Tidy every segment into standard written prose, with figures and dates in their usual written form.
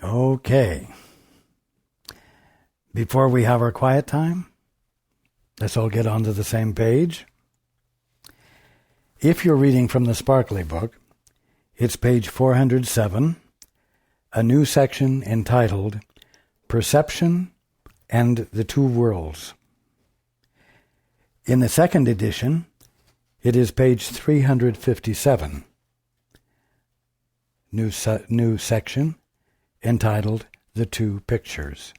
Okay. Before we have our quiet time, let's all get onto the same page. If you're reading from the Sparkly book, it's page 407, a new section entitled Perception and the Two Worlds. In the second edition, it is page 357, new section entitled The Two Pictures.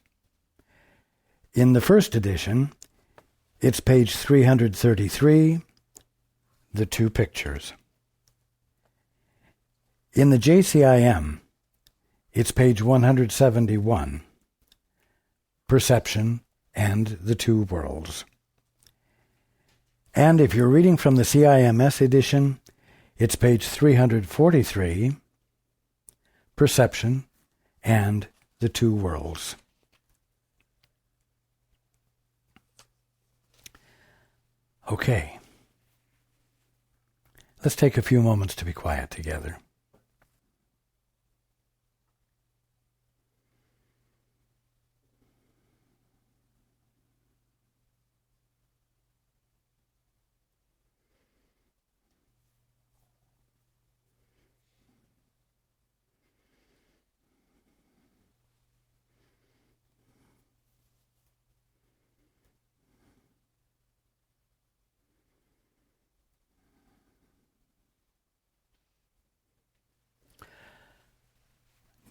In the first edition, it's page 333, The Two Pictures. In the JCIM, it's page 171, Perception and the Two Worlds. And if you're reading from the CIMS edition, it's page 343, Perception and the Two Worlds. Okay. Let's take a few moments to be quiet together.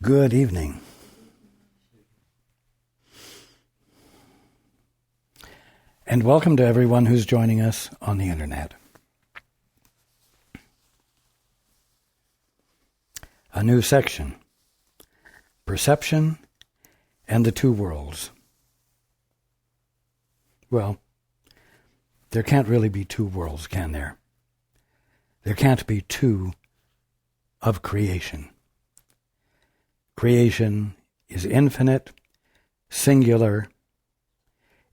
Good evening. And welcome to everyone who's joining us on the internet. A new section, Perception and the Two Worlds. Well, there can't really be two worlds, can there? There can't be two of creation. Creation is infinite, singular,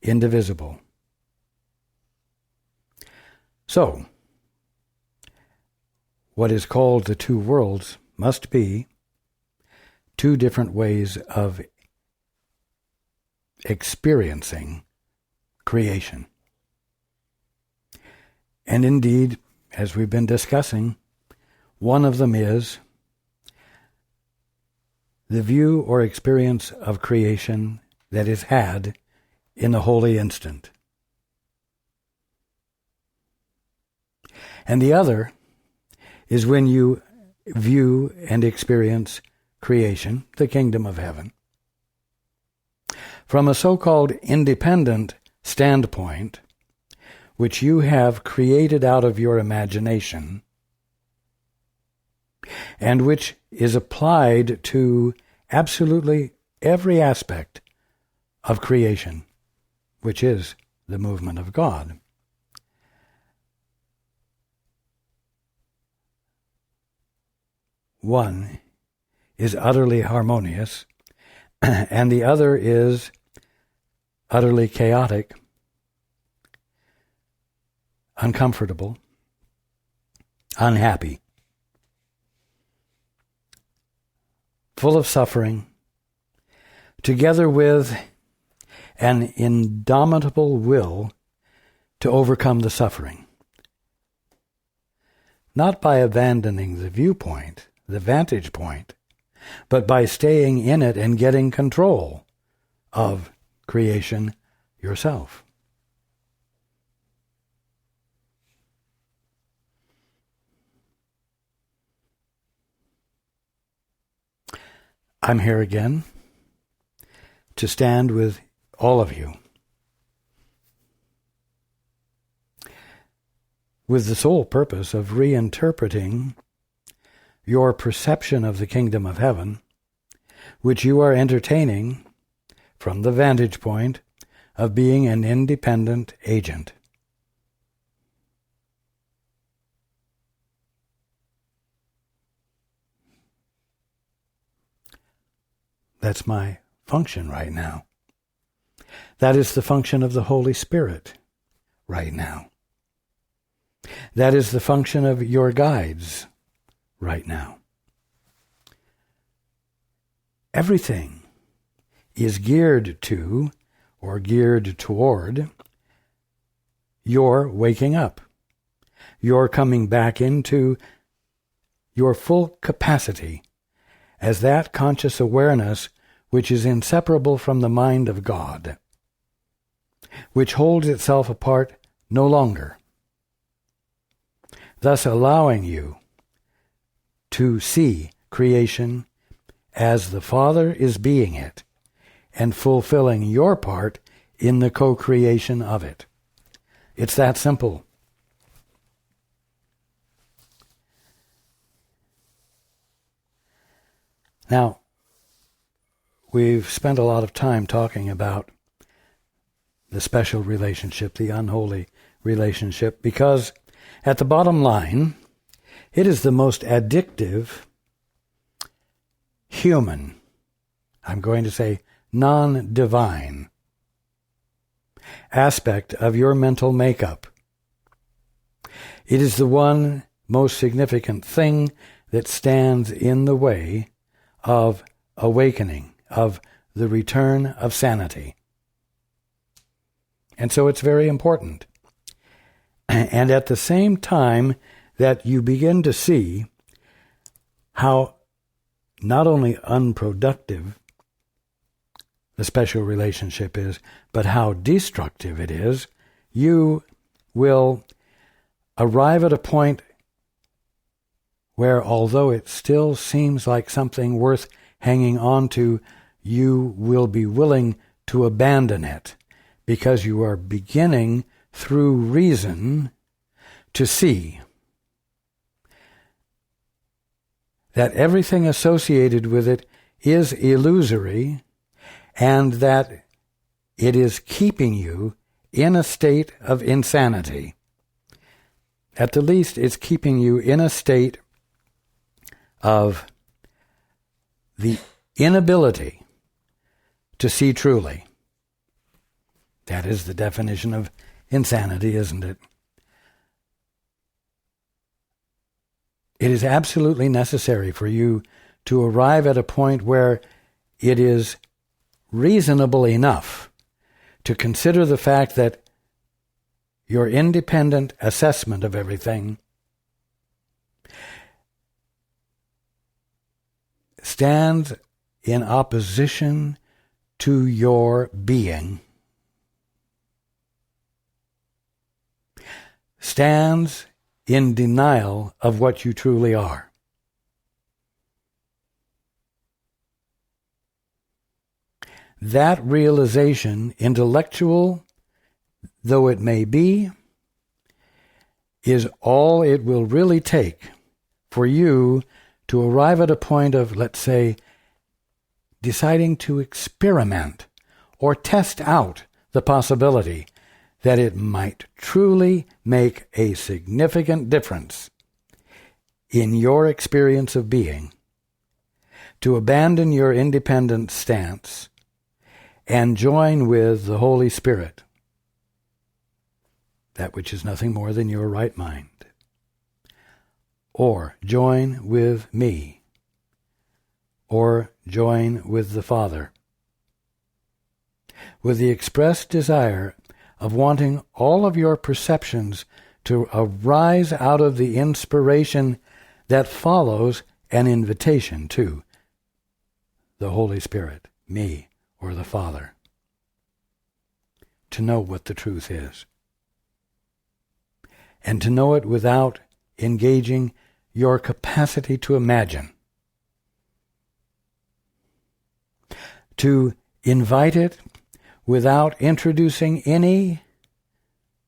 indivisible. So, what is called the two worlds must be two different ways of experiencing creation. And indeed, as we've been discussing, one of them is the view or experience of creation that is had in the holy instant. And the other is when you view and experience creation, the kingdom of heaven, from a so-called independent standpoint, which you have created out of your imagination, and which is applied to absolutely every aspect of creation, which is the movement of God. One is utterly harmonious, and the other is utterly chaotic, uncomfortable, unhappy, full of suffering, together with an indomitable will to overcome the suffering. Not by abandoning the viewpoint, the vantage point, but by staying in it and getting control of creation yourself. I'm here again to stand with all of you with the sole purpose of reinterpreting your perception of the kingdom of heaven, which you are entertaining from the vantage point of being an independent agent. That's my function right now. That is the function of the Holy Spirit right now. That is the function of your guides right now. everything is geared to, or geared toward, your waking up, your coming back into your full capacity as that conscious awareness which is inseparable from the mind of God, which holds itself apart no longer, thus allowing you to see creation as the Father is being it, and fulfilling your part in the co-creation of it. It's that simple. Now, we've spent a lot of time talking about the special relationship, the unholy relationship, because at the bottom line, it is the most addictive human, I'm going to say non-divine, aspect of your mental makeup. It is the one most significant thing that stands in the way of awakening, of the return of sanity. And so it's very important. And at the same time that you begin to see how not only unproductive the special relationship is, but how destructive it is, you will arrive at a point where, although it still seems like something worth hanging on to, you will be willing to abandon it, because you are beginning, through reason, to see that everything associated with it is illusory, and that it is keeping you in a state of insanity. At the least, it's keeping you in a state of the inability to see truly. That is the definition of insanity, isn't it? It is absolutely necessary for you to arrive at a point where it is reasonable enough to consider the fact that your independent assessment of everything stands in opposition to your being, stands in denial of what you truly are. That realization, intellectual though it may be, is all it will really take for you to arrive at a point of, let's say, deciding to experiment or test out the possibility that it might truly make a significant difference in your experience of being, to abandon your independent stance and join with the Holy Spirit, that which is nothing more than your right mind, or join with me, or join with the Father, with the express desire of wanting all of your perceptions to arise out of the inspiration that follows an invitation to the Holy Spirit, me, or the Father, to know what the truth is, and to know it without engaging your capacity to imagine, to invite it without introducing any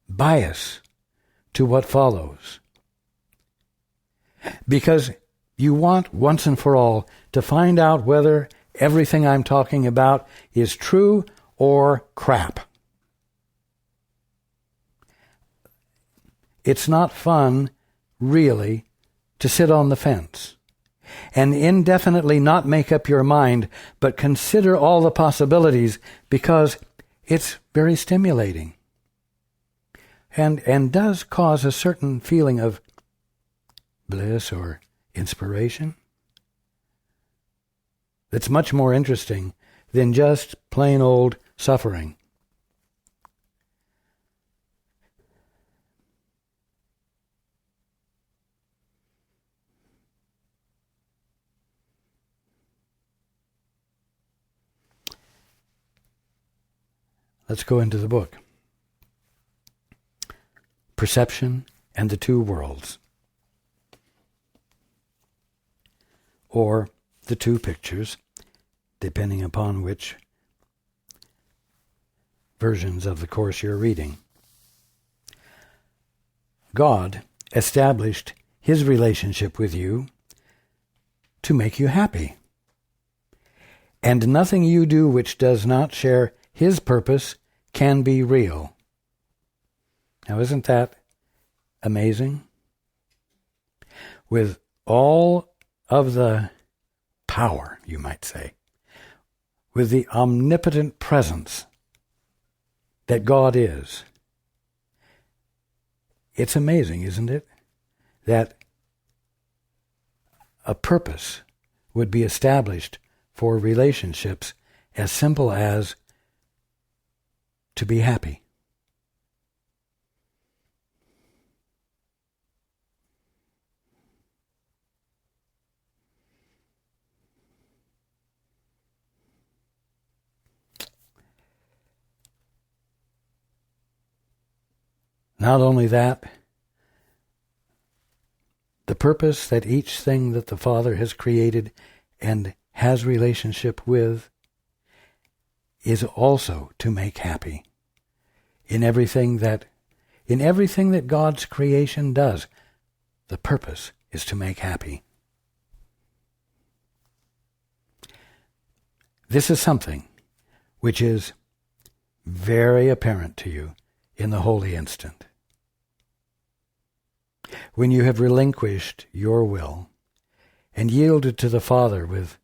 bias to what follows. Because you want, once and for all, to find out whether everything I'm talking about is true or crap. It's not fun, really, to sit on the fence and indefinitely not make up your mind, but consider all the possibilities, because it's very stimulating and does cause a certain feeling of bliss or inspiration. that's much more interesting than just plain old suffering. Let's go into the book. Perception and the Two Worlds, or the two pictures, depending upon which versions of the course you're reading. God established his relationship with you to make you happy. And nothing you do which does not share his purpose can be real. Now, isn't that amazing? With all of the power, you might say, with the omnipotent presence that God is, it's amazing, isn't it, that a purpose would be established for relationships as simple as to be happy. Not only that, the purpose that each thing that the Father has created and has relationship with is also to make happy. In everything that God's creation does, the purpose is to make happy. This is something which is very apparent to you in the holy instant. When you have relinquished your will and yielded to the Father with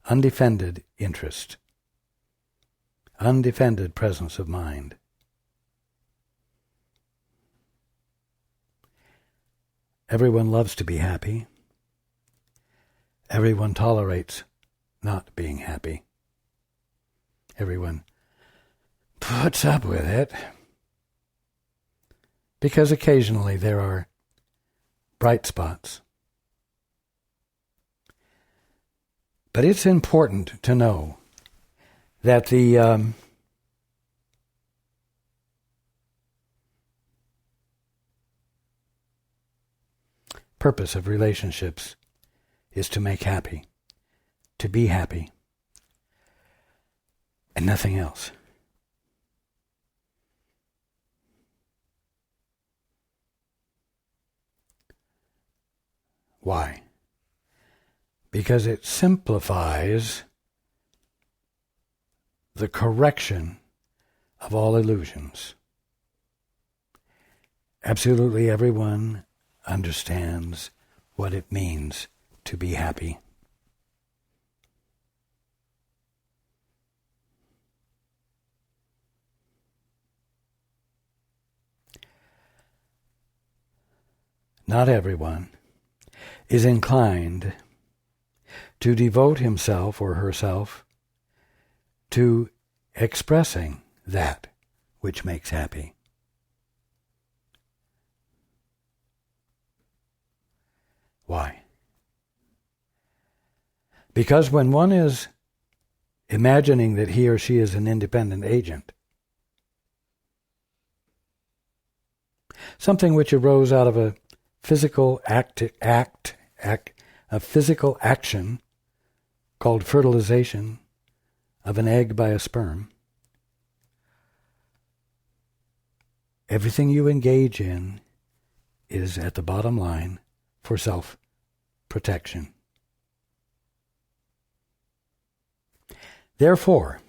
undefended interest, undefended presence of mind. Everyone loves to be happy. Everyone tolerates not being happy. Everyone puts up with it because occasionally there are bright spots. But it's important to know that the purpose of relationships is to make happy, to be happy, and nothing else. Why? Because it simplifies the correction of all illusions. Absolutely everyone understands what it means to be happy. Not everyone is inclined to devote himself or herself to expressing that which makes happy. Why? Because when one is imagining that he or she is an independent agent, something which arose out of a physical a physical action called fertilization of an egg by a sperm, everything you engage in is, at the bottom line, for self-protection. Therefore,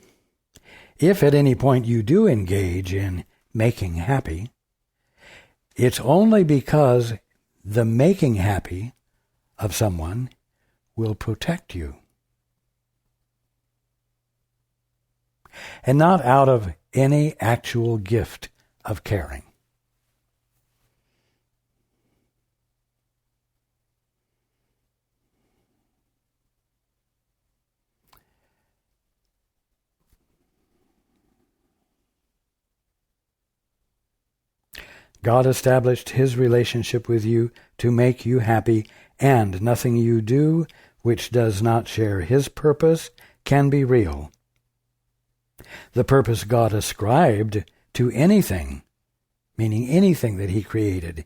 if at any point you do engage in making happy, it's only because the making happy of someone will protect you, and not out of any actual gift of caring. God established his relationship with you to make you happy, and nothing you do which does not share his purpose can be real. The purpose God ascribed to anything, meaning anything that he created,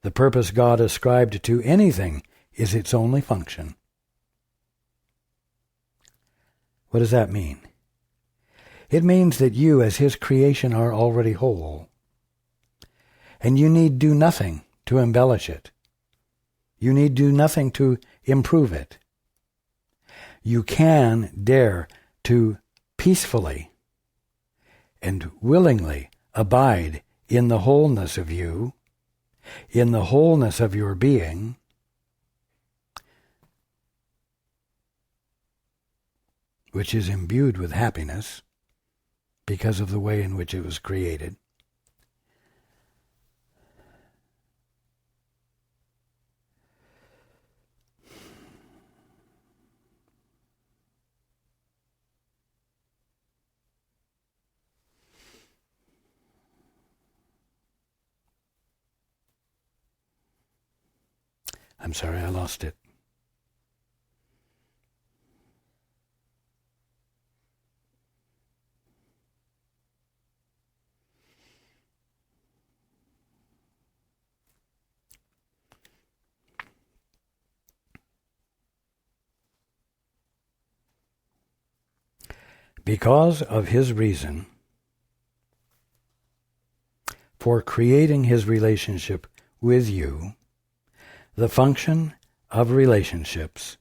the purpose God ascribed to anything is its only function. What does that mean? It means that you, as his creation, are already whole, and you need do nothing to embellish it. You need do nothing to improve it. You can dare to peacefully and willingly abide in the wholeness of you, in the wholeness of your being, which is imbued with happiness because of the way in which it was created. I'm sorry, I lost it. Because of his reason for creating his relationship with you, the function of relationships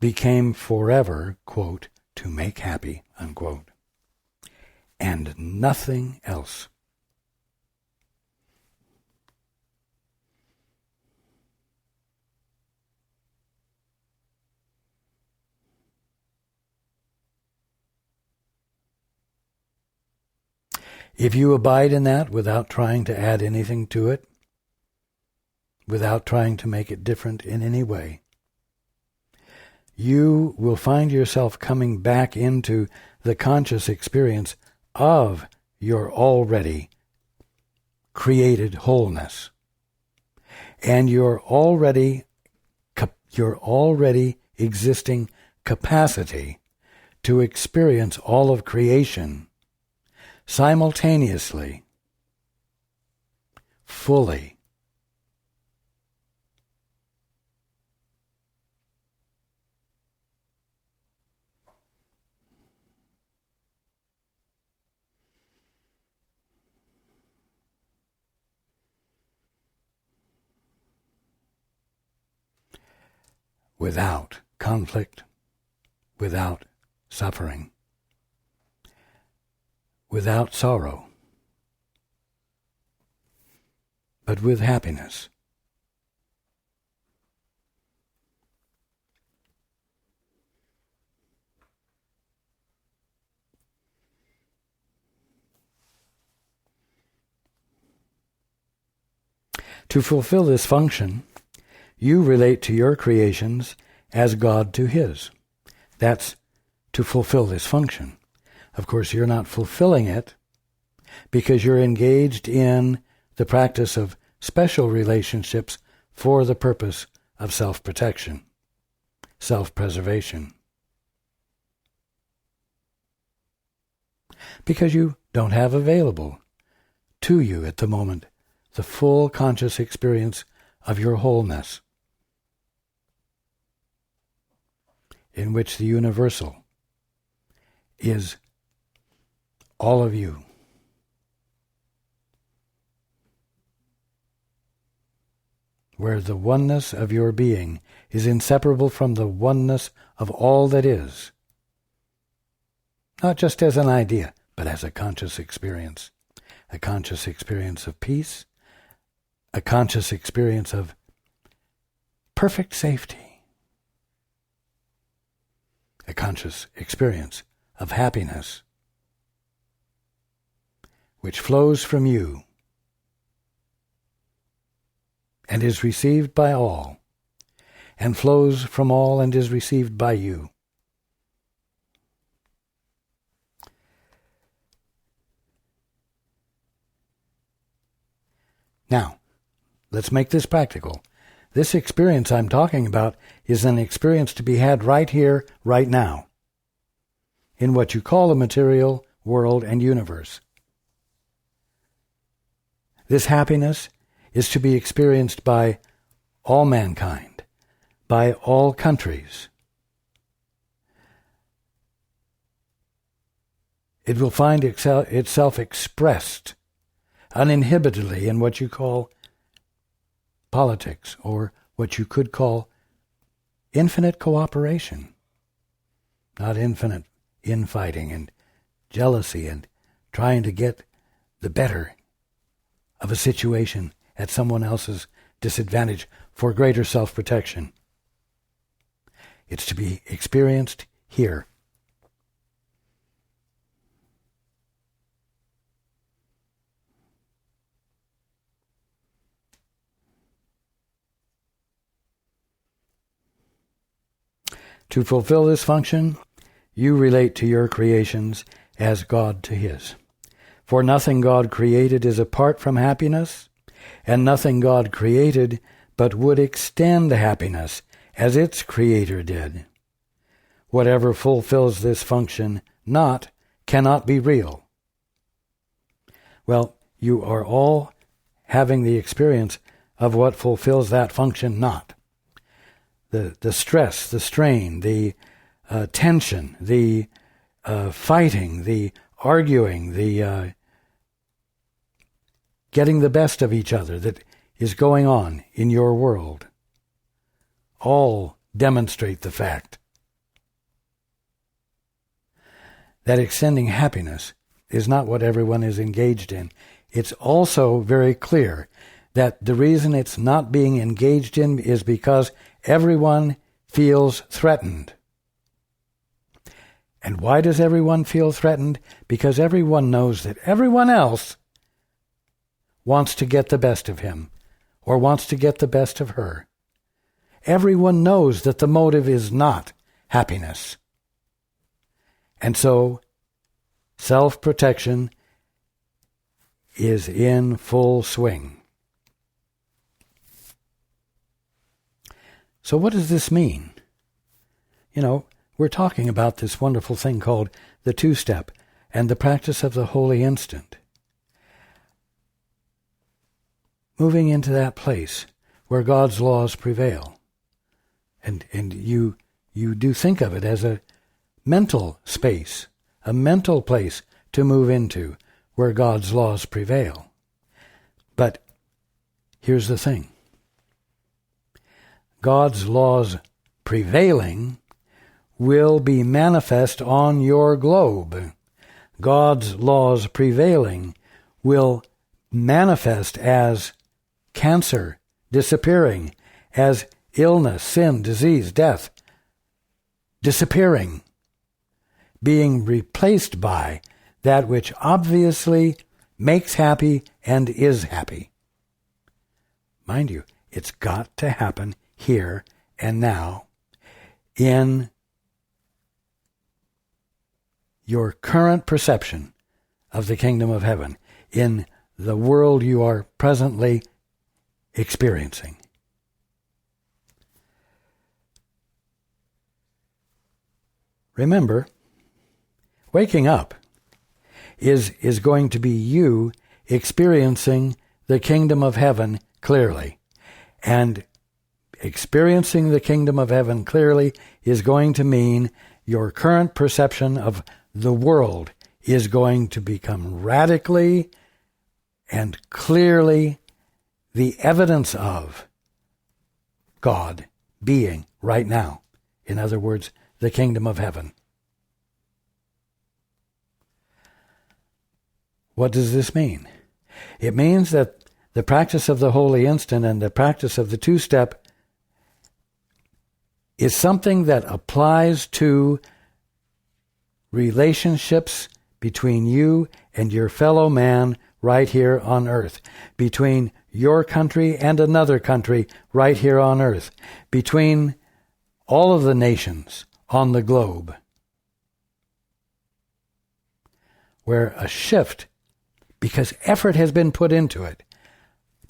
became forever, quote, to make happy, unquote, and nothing else. If you abide in that without trying to add anything to it, without trying to make it different in any way, you will find yourself coming back into the conscious experience of your already created wholeness and your already existing capacity to experience all of creation simultaneously, fully. Without conflict, without suffering, without sorrow, but with happiness. To fulfill this function, you relate to your creations as God to his. That's to fulfill this function. Of course, you're not fulfilling it because you're engaged in the practice of special relationships for the purpose of self-protection, self-preservation. Because you don't have available to you at the moment the full conscious experience of your wholeness, in which the universal is all of you. Where the oneness of your being is inseparable from the oneness of all that is, not just as an idea, but as a conscious experience of peace, a conscious experience of perfect safety, a conscious experience of happiness, which flows from you and is received by all, and flows from all and is received by you. Now, let's make this practical. This experience I'm talking about is an experience to be had right here, right now, in what you call the material world and universe. This happiness is to be experienced by all mankind, by all countries. It will find itself expressed uninhibitedly in what you call politics, or what you could call infinite cooperation, not infinite infighting and jealousy and trying to get the better of a situation at someone else's disadvantage for greater self-protection. It's to be experienced here. To fulfill this function, you relate to your creations as God to his. For nothing God created is apart from happiness, and nothing God created but would extend happiness as its creator did. Whatever fulfills this function cannot be real. Well, you are all having the experience of what fulfills that function not. The stress, the strain, the tension, the fighting, the arguing, the getting the best of each other that is going on in your world, all demonstrate the fact that extending happiness is not what everyone is engaged in. It's also very clear that the reason it's not being engaged in is because everyone feels threatened. And why does everyone feel threatened? Because everyone knows that everyone else wants to get the best of him or wants to get the best of her. Everyone knows that the motive is not happiness. And so self-protection is in full swing. So what does this mean? We're talking about this wonderful thing called the two-step and the practice of the holy instant. Moving into that place where God's laws prevail. And you do think of it as a mental space, a mental place to move into where God's laws prevail. But here's the thing. God's laws prevailing will be manifest on your globe. God's laws prevailing will manifest as cancer disappearing, as illness, sin, disease, death disappearing, being replaced by that which obviously makes happy and is happy. Mind you, it's got to happen here and now in your current perception of the kingdom of heaven, in the world you are presently experiencing. Remember, waking up is going to be you experiencing the kingdom of heaven clearly. And experiencing the kingdom of heaven clearly is going to mean your current perception of the world is going to become radically and clearly the evidence of God being right now. In other words, the kingdom of heaven. What does this mean? It means that the practice of the holy instant and the practice of the two-step is something that applies to relationships between you and your fellow man right here on earth, between your country and another country right here on earth, between all of the nations on the globe, where a shift, because effort has been put into it,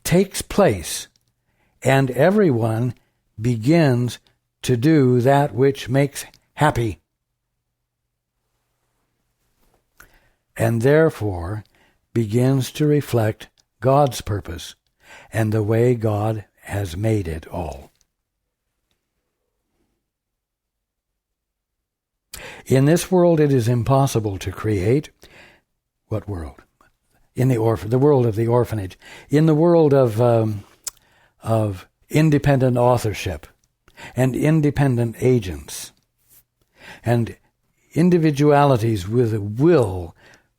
takes place, and everyone begins to do that which makes happy, and therefore begins to reflect God's purpose and the way God has made it all. In this world it is impossible to create. What world? In the world of the orphanage. In the world of independent authorship and independent agents and individualities with a will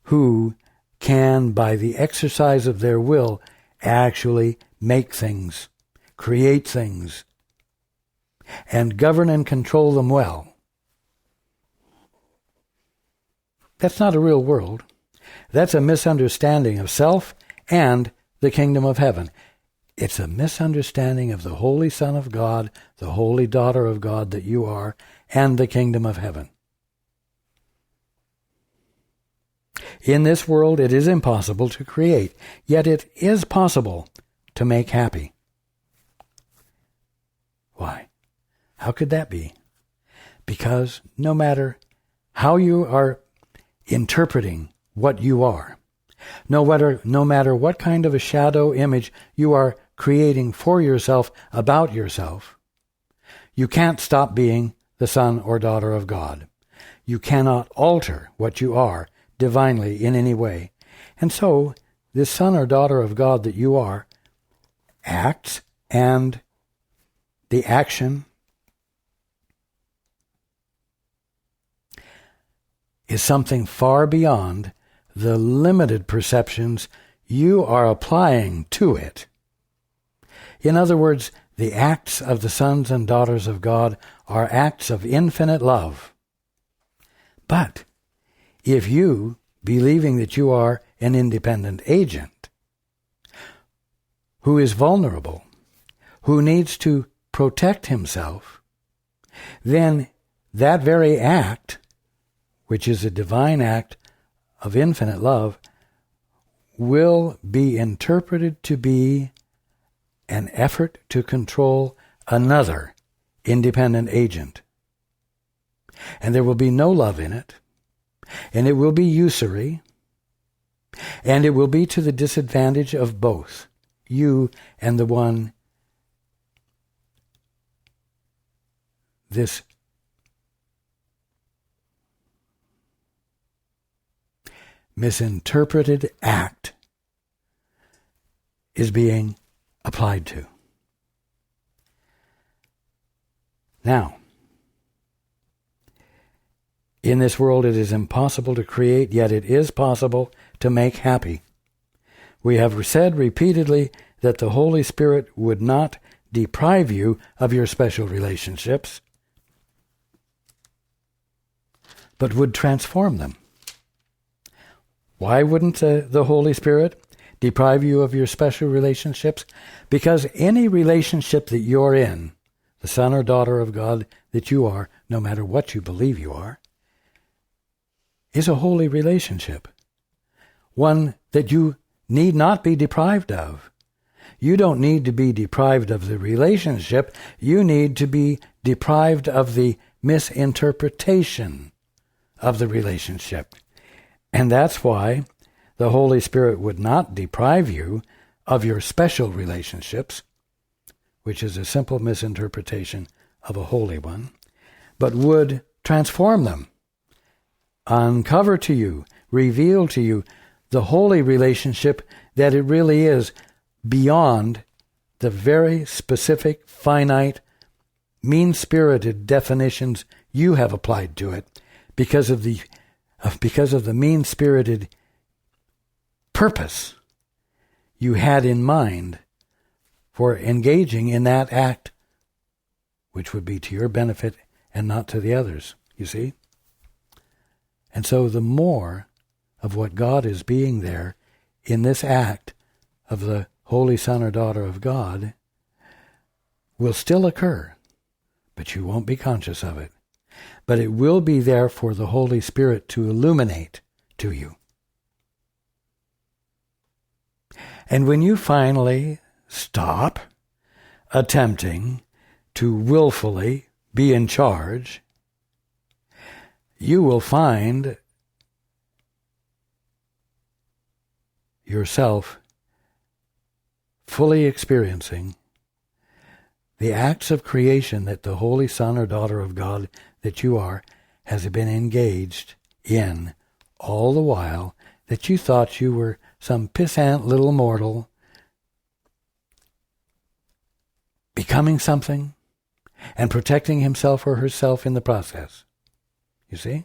who can, by the exercise of their will, actually make things, create things, and govern and control them well. That's not a real world. That's a misunderstanding of self and the kingdom of heaven. It's a misunderstanding of the Holy Son of God, the Holy Daughter of God that you are, and the kingdom of heaven. In this world it is impossible to create, yet it is possible to make happy. Why? How could that be? Because no matter how you are interpreting what you are, no matter what kind of a shadow image you are creating for yourself about yourself, you can't stop being the son or daughter of God. You cannot alter what you are divinely in any way. And so, this son or daughter of God that you are acts, and the action is something far beyond the limited perceptions you are applying to it. In other words, the acts of the sons and daughters of God are acts of infinite love. But if you, believing that you are an independent agent, who is vulnerable, who needs to protect himself, then that very act, which is a divine act of infinite love, will be interpreted to be an effort to control another independent agent. And there will be no love in it, and it will be usury, and it will be to the disadvantage of both, you and the one, this misinterpreted act is being applied to. Now, in this world it is impossible to create, yet it is possible to make happy. We have said repeatedly that the Holy Spirit would not deprive you of your special relationships, but would transform them. Why wouldn't the Holy Spirit deprive you of your special relationships? Because any relationship that you're in, the son or daughter of God that you are, no matter what you believe you are, is a holy relationship, one that you need not be deprived of. You don't need to be deprived of the relationship. You need to be deprived of the misinterpretation of the relationship. And that's why the Holy Spirit would not deprive you of your special relationships, which is a simple misinterpretation of a holy one, but would transform them, uncover to you, reveal to you the holy relationship that it really is, beyond the very specific, finite, mean-spirited definitions you have applied to it because of the mean-spirited purpose you had in mind for engaging in that act, which would be to your benefit and not to the others, you see? And so the more of what God is being there in this act of the Holy Son or Daughter of God will still occur, but you won't be conscious of it. But it will be there for the Holy Spirit to illuminate to you. And when you finally stop attempting to willfully be in charge, you will find yourself fully experiencing the acts of creation that the Holy Son or Daughter of God that you are has been engaged in all the while that you thought you were some pissant little mortal becoming something and protecting himself or herself in the process. You see?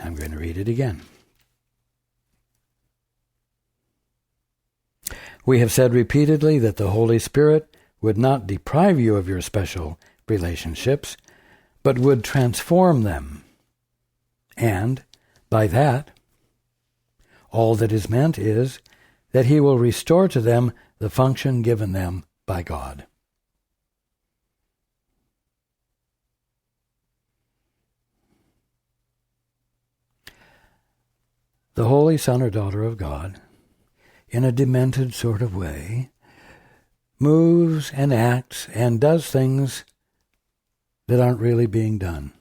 I'm going to read it again. We have said repeatedly that the Holy Spirit would not deprive you of your special relationships, but would transform them. And, by that, all that is meant is that he will restore to them the function given them by God. The Holy Son or Daughter of God, in a demented sort of way, moves and acts and does things that aren't really being done.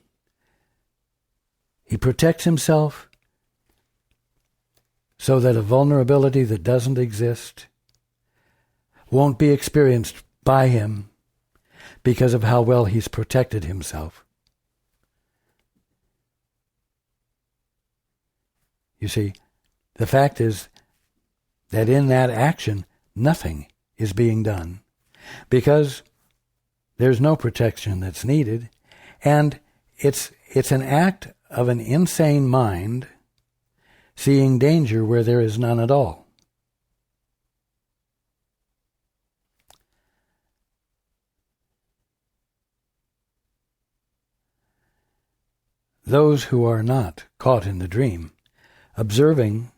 He protects himself so that a vulnerability that doesn't exist won't be experienced by him because of how well he's protected himself. You see, the fact is that in that action, nothing is being done because there's no protection that's needed, and it's an act of an insane mind seeing danger where there is none at all. Those who are not caught in the dream, observing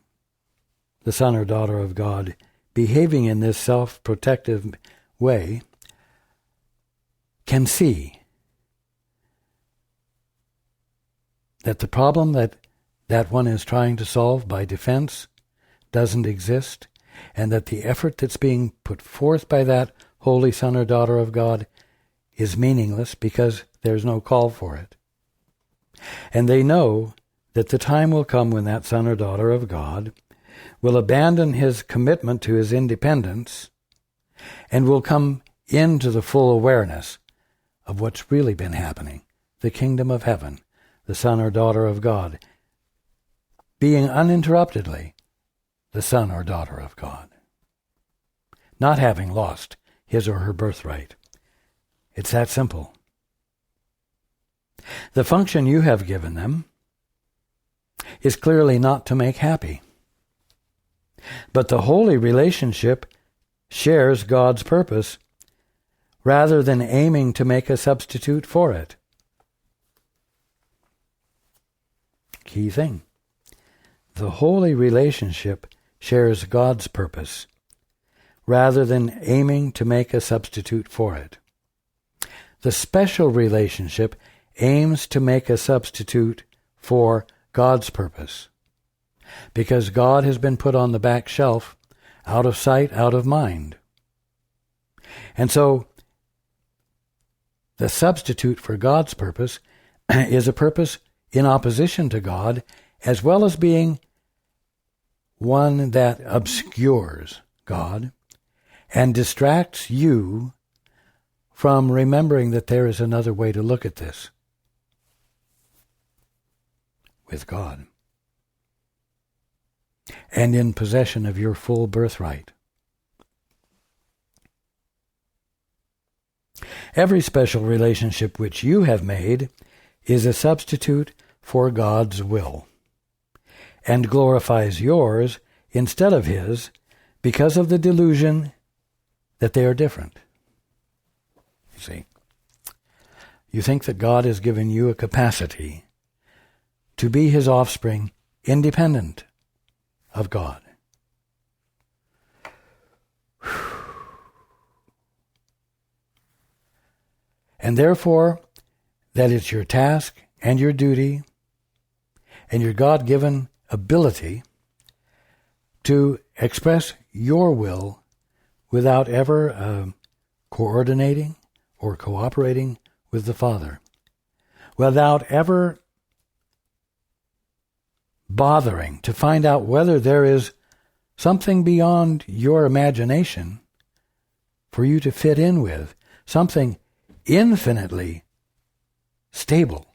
the Son or Daughter of God behaving in this self-protective way, can see that the problem that one is trying to solve by defense doesn't exist, and that the effort that's being put forth by that Holy Son or Daughter of God is meaningless because there's no call for it. And they know that the time will come when that Son or Daughter of God will abandon his commitment to his independence and will come into the full awareness of what's really been happening, the kingdom of heaven, the Son or Daughter of God, being uninterruptedly the Son or Daughter of God, not having lost his or her birthright. It's that simple. The function you have given them is clearly not to make happy. But the holy relationship shares God's purpose rather than aiming to make a substitute for it. Key thing. The holy relationship shares God's purpose rather than aiming to make a substitute for it. The special relationship aims to make a substitute for God's purpose, because God has been put on the back shelf, out of sight, out of mind. And so the substitute for God's purpose is a purpose in opposition to God, as well as being one that obscures God and distracts you from remembering that there is another way to look at this with God, and in possession of your full birthright. Every special relationship which you have made is a substitute for God's will, and glorifies yours instead of his because of the delusion that they are different. You see, you think that God has given you a capacity to be his offspring independent of God. And therefore, that it's your task and your duty and your God-given ability to express your will without ever coordinating or cooperating with the Father, without ever bothering to find out whether there is something beyond your imagination for you to fit in with, something infinitely stable,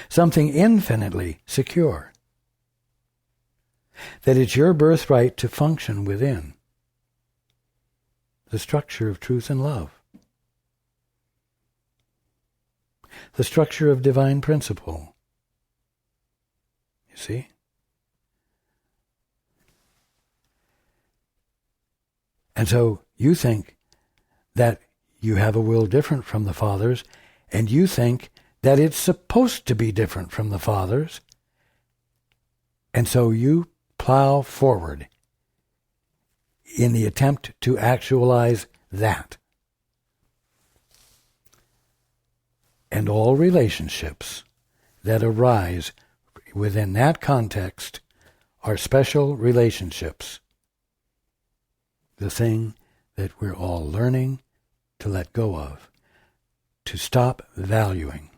something infinitely secure, that it's your birthright to function within the structure of truth and love, the structure of divine principle. You see? And so you think that you have a will different from the Father's, and you think that it's supposed to be different from the Father's, and so you plow forward in the attempt to actualize that. And all relationships that arise within that context are special relationships. The thing that we're all learning to let go of, to stop valuing,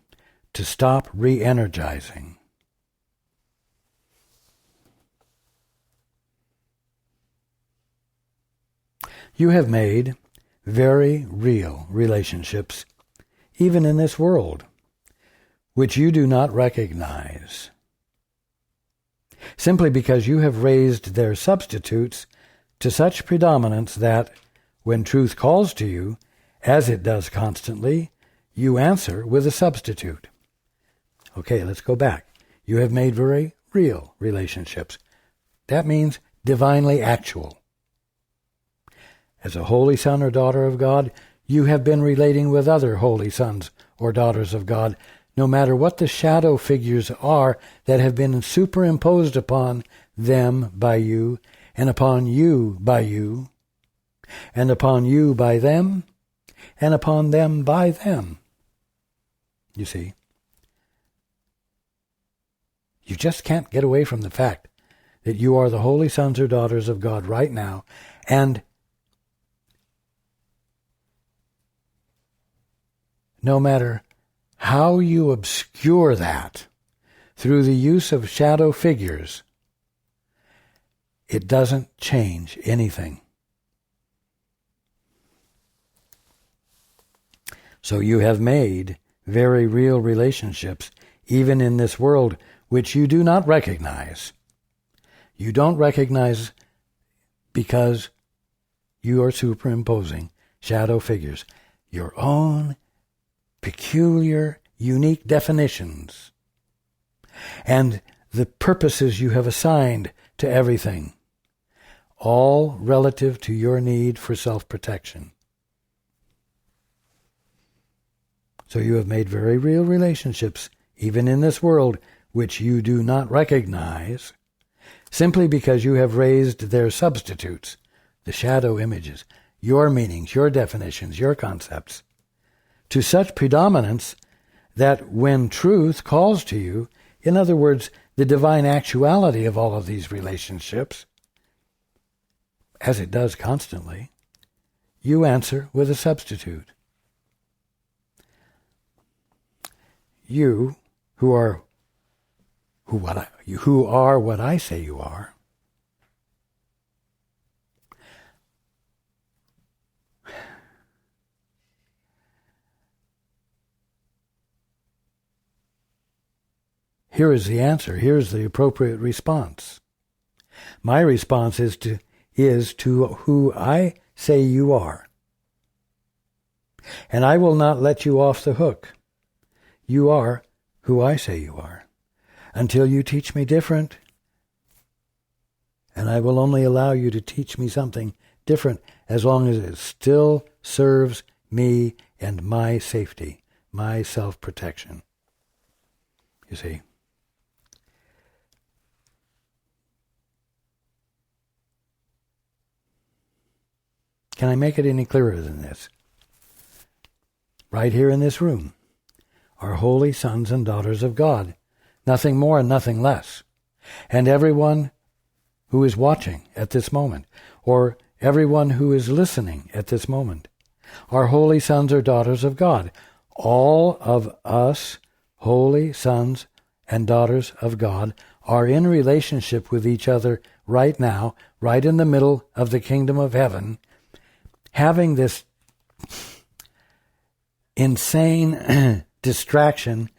to stop re-energizing. You have made very real relationships, even in this world, which you do not recognize, simply because you have raised their substitutes to such predominance that, when truth calls to you, as it does constantly, you answer with a substitute. Okay, let's go back. You have made very real relationships. That means divinely actual. As a holy son or daughter of God, you have been relating with other holy sons or daughters of God, no matter what the shadow figures are that have been superimposed upon them by you, and upon you by you, and upon you by them, and upon them by them. You see, you just can't get away from the fact that you are the holy sons or daughters of God right now, and no matter how you obscure that through the use of shadow figures, it doesn't change anything. So you have made very real relationships, even in this world, which you do not recognize. You don't recognize because you are superimposing shadow figures, your own peculiar, unique definitions, and the purposes you have assigned to everything, all relative to your need for self-protection. So you have made very real relationships, even in this world, which you do not recognize, simply because you have raised their substitutes, the shadow images, your meanings, your definitions, your concepts, to such predominance that when truth calls to you, in other words, the divine actuality of all of these relationships, as it does constantly, you answer with a substitute. You, who are what I say you are, here is the answer. Here is the appropriate response. My response is to who I say you are. And I will not let you off the hook. You are who I say you are, until you teach me different. And I will only allow you to teach me something different as long as it still serves me and my safety, my self-protection. You see? Can I make it any clearer than this? Right here in this room are holy sons and daughters of God, nothing more and nothing less. And everyone who is watching at this moment, or everyone who is listening at this moment, are holy sons or daughters of God. All of us, holy sons and daughters of God, are in relationship with each other right now, right in the middle of the kingdom of heaven, having this insane distraction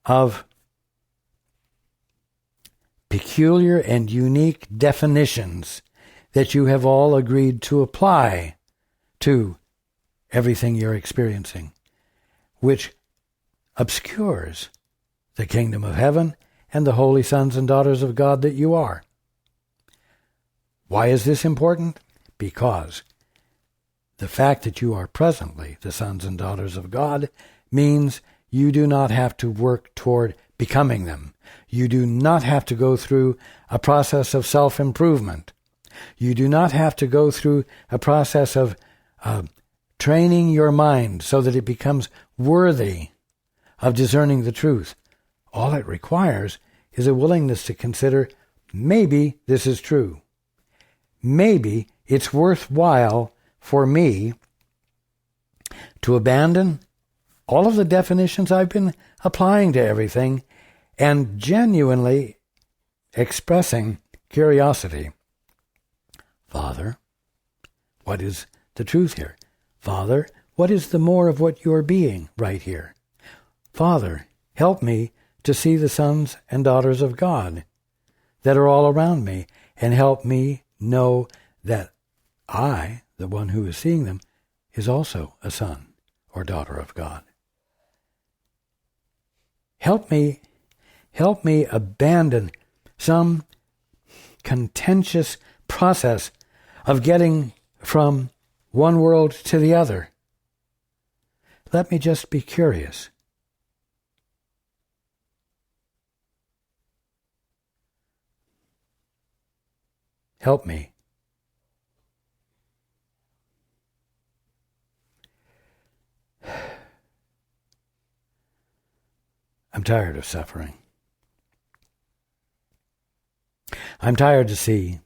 of peculiar and unique definitions that you have all agreed to apply to everything you're experiencing, which obscures the kingdom of heaven and the holy sons and daughters of God that you are. Why is this important? Because the fact that you are presently the sons and daughters of God means you do not have to work toward becoming them. You do not have to go through a process of self-improvement. You do not have to go through a process of training your mind so that it becomes worthy of discerning the truth. All it requires is a willingness to consider, maybe this is true. Maybe it's worthwhile for me to abandon all of the definitions I've been applying to everything and genuinely expressing curiosity. Father, what is the truth here? Father, what is the more of what you're being right here? Father, help me to see the sons and daughters of God that are all around me, and help me know that I, the one who is seeing them, is also a son or daughter of God. Help me abandon some contentious process of getting from one world to the other. Let me just be curious. Help me. I'm tired of suffering. I'm tired to see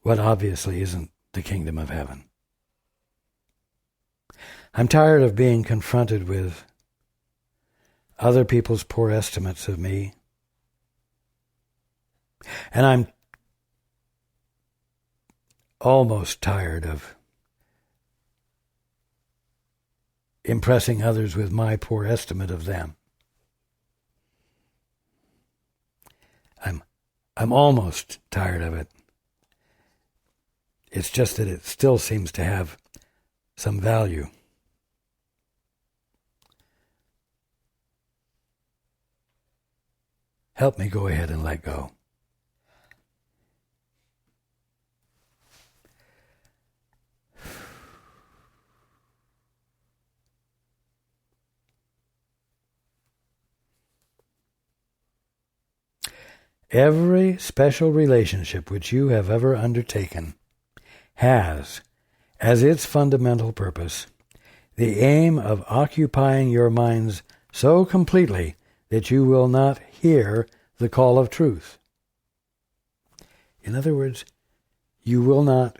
what obviously isn't the kingdom of heaven. I'm tired of being confronted with other people's poor estimates of me. And I'm almost tired of impressing others with my poor estimate of them. I'm almost tired of it. It's just that it still seems to have some value. Help me go ahead and let go. Every special relationship which you have ever undertaken has, as its fundamental purpose, the aim of occupying your minds so completely that you will not hear the call of truth. In other words, you will not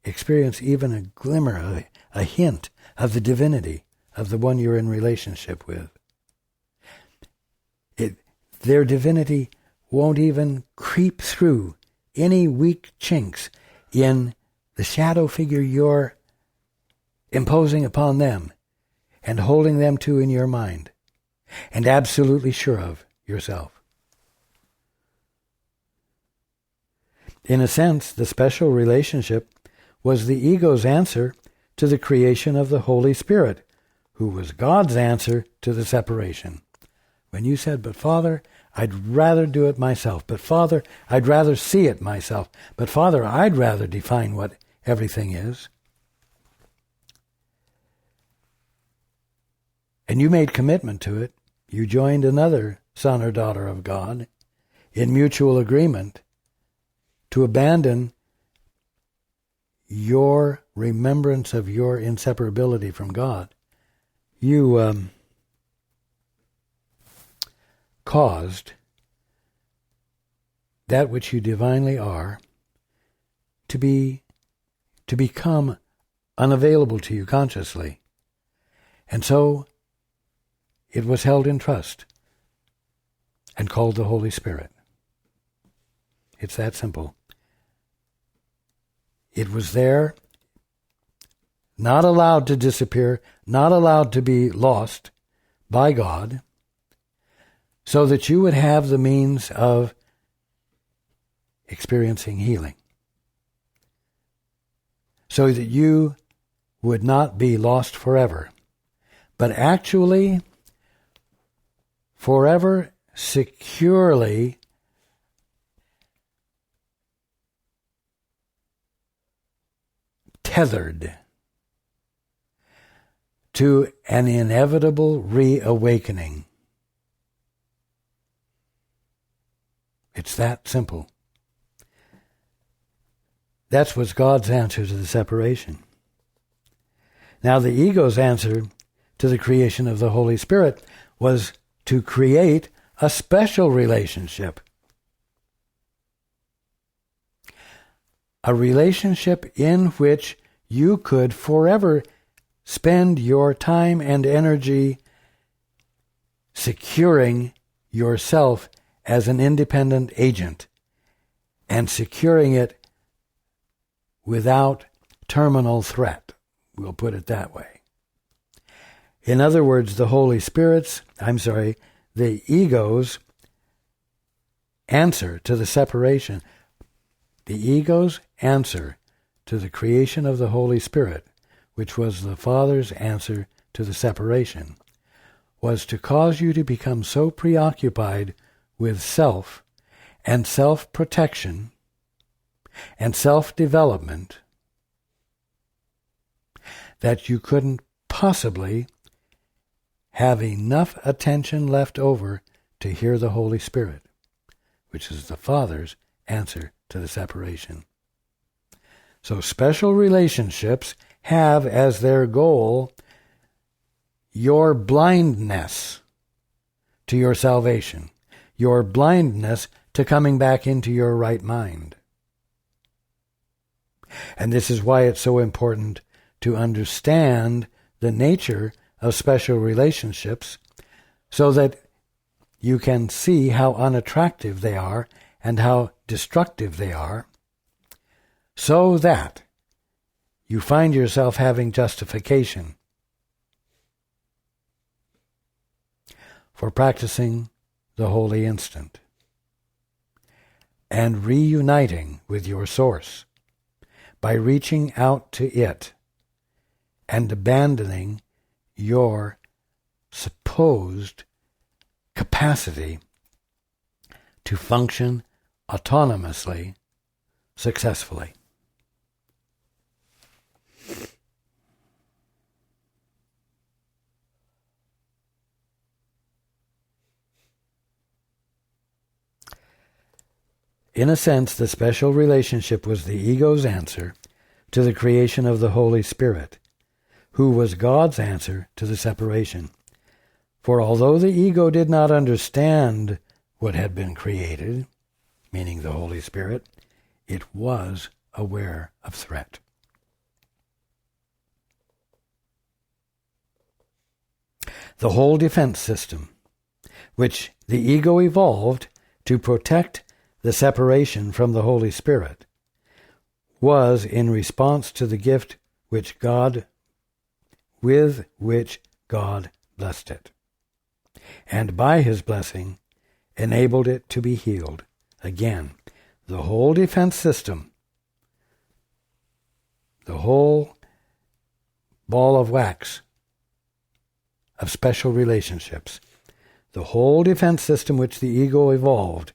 experience even a glimmer, a hint of the divinity of the one you're in relationship with. Their divinity won't even creep through any weak chinks in the shadow figure you're imposing upon them and holding them to in your mind and absolutely sure of yourself. In a sense, the special relationship was the ego's answer to the creation of the Holy Spirit, who was God's answer to the separation. When you said, but Father, I'd rather do it myself. But Father, I'd rather see it myself. But Father, I'd rather define what everything is. And you made commitment to it. You joined another son or daughter of God in mutual agreement to abandon your remembrance of your inseparability from God. You caused that which you divinely are to become unavailable to you consciously. And so it was held in trust and called the Holy Spirit. It's that simple. It was there, not allowed to disappear, not allowed to be lost by God, so that you would have the means of experiencing healing, so that you would not be lost forever, but actually forever securely tethered to an inevitable reawakening. It's that simple. That was God's answer to the separation. Now, the ego's answer to the creation of the Holy Spirit was to create a special relationship. A relationship in which you could forever spend your time and energy securing yourself as an independent agent and securing it without terminal threat. We'll put it that way. In other words, the ego's answer to the separation, the ego's answer to the creation of the Holy Spirit, which was the Father's answer to the separation, was to cause you to become so preoccupied with self and self-protection and self-development that you couldn't possibly have enough attention left over to hear the Holy Spirit, which is the Father's answer to the separation. So special relationships have as their goal your blindness to your salvation, your blindness to coming back into your right mind. And this is why it's so important to understand the nature of special relationships so that you can see how unattractive they are and how destructive they are, so that you find yourself having justification for practicing the holy instant and reuniting with your source by reaching out to it and abandoning your supposed capacity to function autonomously, successfully. In a sense, the special relationship was the ego's answer to the creation of the Holy Spirit, who was God's answer to the separation. For although the ego did not understand what had been created, meaning the Holy Spirit, it was aware of threat. The whole defense system, which the ego evolved to protect the separation from the Holy Spirit, was in response to the gift with which God blessed it, and by his blessing enabled it to be healed. Again, the whole defense system, the whole ball of wax of special relationships, the whole defense system which the ego evolved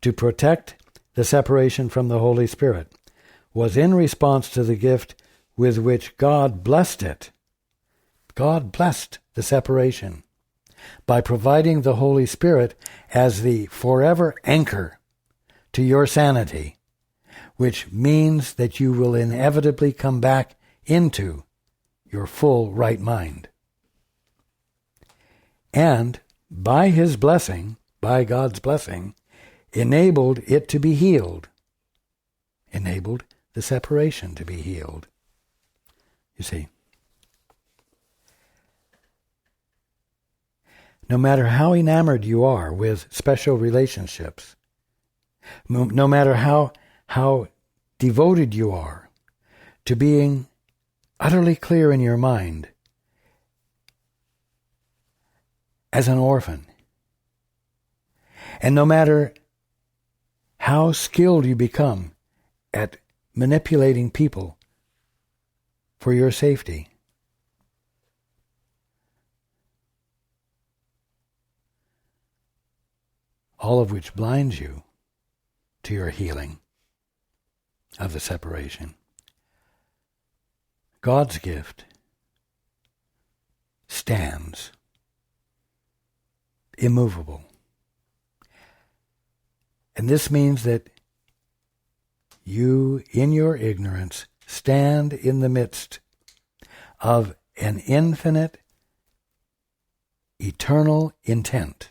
to protect the separation from the Holy Spirit, was in response to the gift with which God blessed it. God blessed the separation by providing the Holy Spirit as the forever anchor to your sanity, which means that you will inevitably come back into your full right mind. And by his blessing, by God's blessing, enabled it to be healed, enabled the separation to be healed. You see, no matter how enamored you are with special relationships, no matter how devoted you are to being utterly clear in your mind as an orphan, and no matter how skilled you become at manipulating people for your safety, all of which blinds you to your healing of the separation, God's gift stands immovable. And this means that you, in your ignorance, stand in the midst of an infinite, eternal intent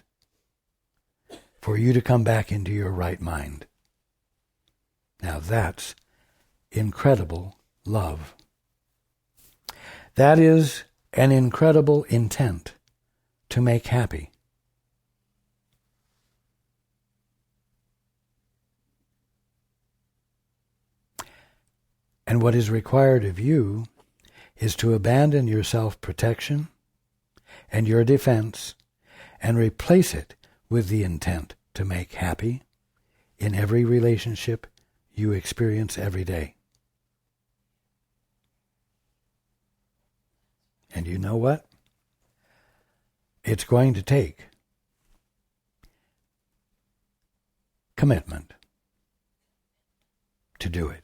for you to come back into your right mind. Now that's incredible love. That is an incredible intent to make happy. And what is required of you is to abandon your self-protection and your defense and replace it with the intent to make happy in every relationship you experience every day. And you know what? It's going to take commitment to do it.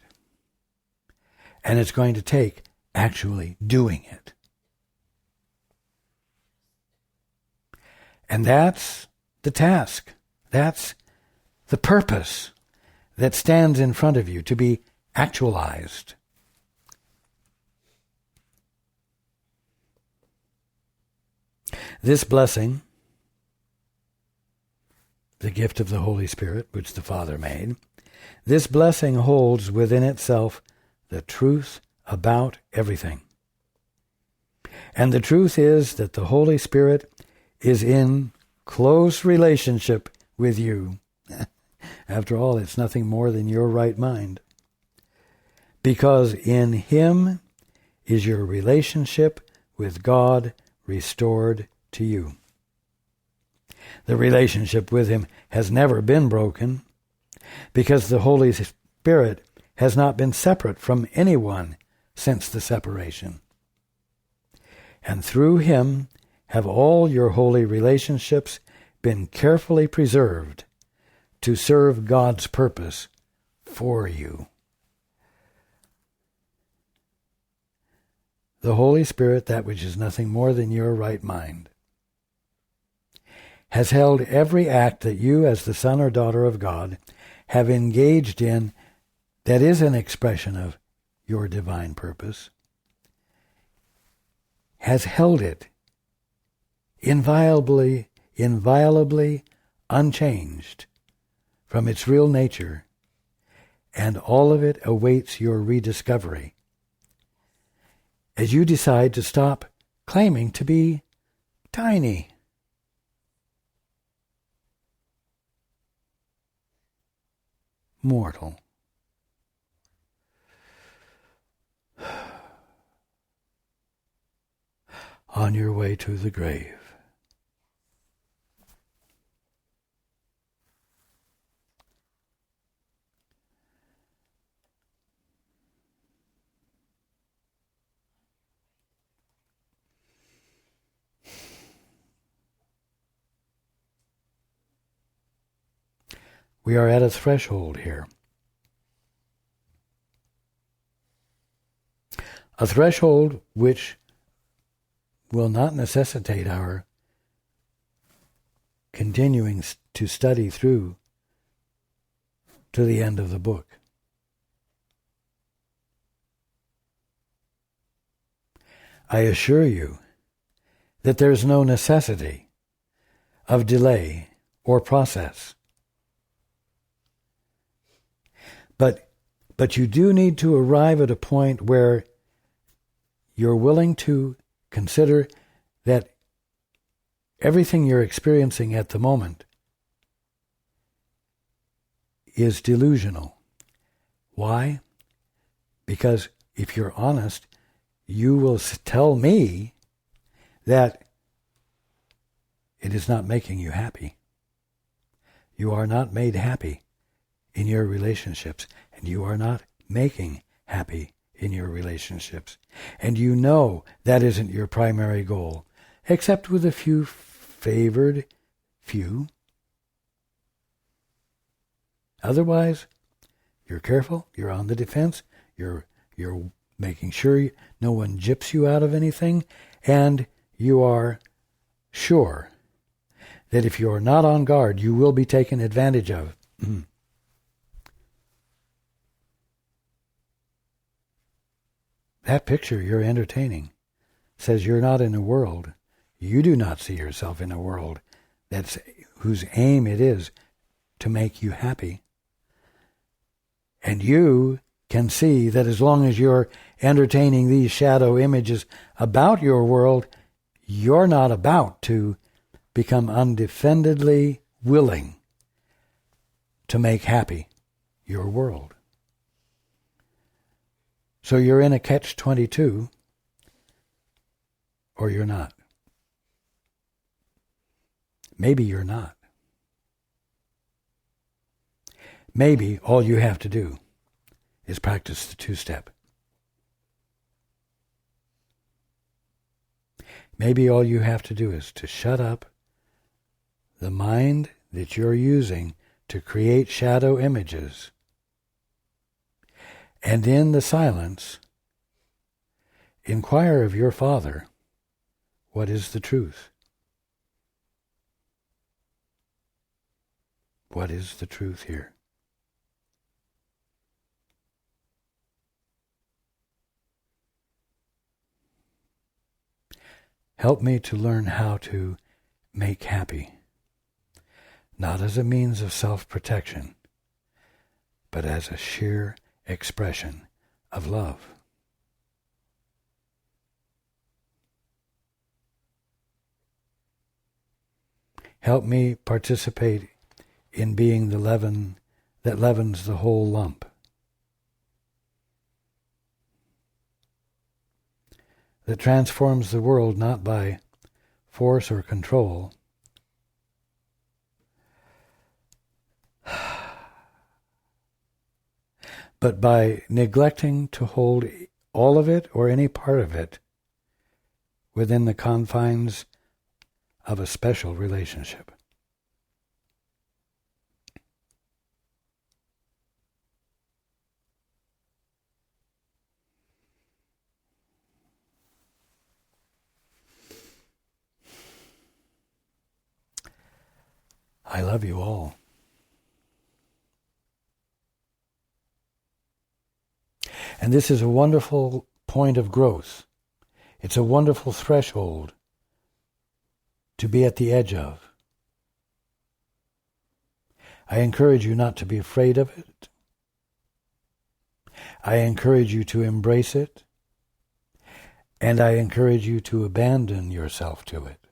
And it's going to take actually doing it. And that's the task. That's the purpose that stands in front of you to be actualized. This blessing, the gift of the Holy Spirit, which the Father made, this blessing holds within itself the truth about everything. And the truth is that the Holy Spirit is in close relationship with you. After all, it's nothing more than your right mind. Because in Him is your relationship with God restored to you. The relationship with Him has never been broken, because the Holy Spirit has not been separate from anyone since the separation. And through Him have all your holy relationships been carefully preserved to serve God's purpose for you. The Holy Spirit, that which is nothing more than your right mind, has held every act that you, as the son or daughter of God, have engaged in that is an expression of your divine purpose, has held it inviolably unchanged from its real nature, and all of it awaits your rediscovery as you decide to stop claiming to be tiny. Mortal. On your way to the grave. We are at a threshold here. A threshold which will not necessitate our continuing to study through to the end of the book. I assure you that there's no necessity of delay or process. But you do need to arrive at a point where you're willing to consider that everything you're experiencing at the moment is delusional. Why? Because if you're honest, you will tell me that it is not making you happy. You are not made happy in your relationships, and you are not making happy in your relationships. And you know that isn't your primary goal, except with a few favored few. Otherwise, you're careful, you're on the defense, you're making sure no one gyps you out of anything, and you are sure that if you're not on guard, you will be taken advantage of. That picture you're entertaining says you're not in a world. You do not see yourself in a world whose aim it is to make you happy. And you can see that as long as you're entertaining these shadow images about your world, you're not about to become undefendedly willing to make happy your world. So you're in a catch-22, or you're not. Maybe you're not. Maybe all you have to do is practice the two-step. Maybe all you have to do is to shut up the mind that you're using to create shadow images, and in the silence, inquire of your Father, what is the truth? What is the truth here? Help me to learn how to make happy, not as a means of self-protection, but as a sheer expression of love. Help me participate in being the leaven that leavens the whole lump. That transforms the world not by force or control, but by neglecting to hold all of it or any part of it within the confines of a special relationship. I love you all. And this is a wonderful point of growth. It's a wonderful threshold to be at the edge of. I encourage you not to be afraid of it. I encourage you to embrace it. And I encourage you to abandon yourself to it.